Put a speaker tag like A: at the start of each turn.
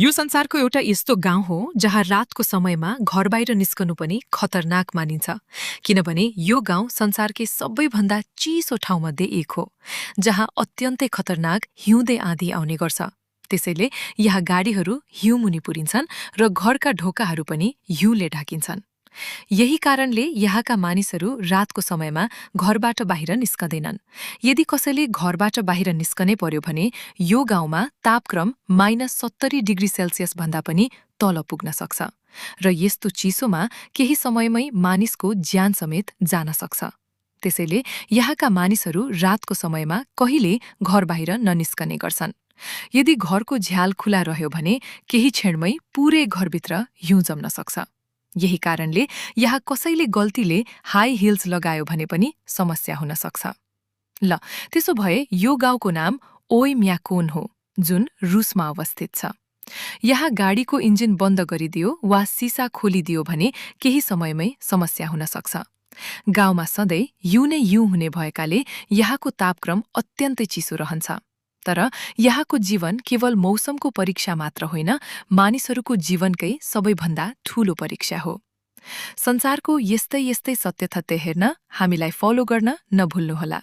A: यो संसारको एउटा यस्तो गाउँ हो जहाँ रातको समयमा घर बाहिर निस्कनु पनि खतरनाक मानिन्छ किनभने यो गाउँ संसारकै सबैभन्दा चिसो ठाउँमध्ये एक हो जहाँ अत्यन्तै खतरनाक हिउँदे आँधी आउने गर्छ। त्यसैले यहाँ गाडीहरू हिउँमुनि पुरिन्छन् र घरका ढोकाहरू पनि हिउँले ढाकिन्छन्। यही कारणले यहाँका मानिसहरू रातको समयमा घरबाट बाहिर निस्कँदैनन्। यदि कसैले घरबाट बाहिर निस्कनै पर्यो भने यो गाउँमा तापक्रम -70 डिग्री सेल्सियस भन्दा पनि तल पुग्न सक्छ र यस्तो चिसोमा केही समयमै मानिसको ज्यान समेत जान सक्छ। त्यसैले यहाँका मानिसहरू रातको समयमा कहिले घर बाहिर ननिस्कने गर्छन्। यदि घरको झ्याल खुला रह्यो भने केही क्षणमै पूरै घरभित्र हिउँ जम्न सक्छ। यही कारणले यहाँ कसैले गल्तीले हाई हिल्स लगायो भने पनि समस्या हुन सक्छ। ल, त्यसो भए यो गाउँको नाम ओइम्याकोन हो, जुन रुसमा अवस्थित छ। यहाँ गाडीको इन्जिन बन्द गरिदियो वा सिसा खोलिदियो भने केही समयमै समस्या हुन सक्छ। गाउँमा सधैँ हिउँ नै हिउँ हुने भएकाले यहाँको तापक्रम अत्यन्तै चिसो रहन्छ। तर यहाँको जीवन केवल मौसमको परीक्षा मात्र होइन, मानिसहरूको जीवनकै सबैभन्दा ठूलो परीक्षा हो। संसारको यस्तै यस्तै सत्य तथ्य हेर्न हामीलाई फलो गर्न नभुल्नुहोला।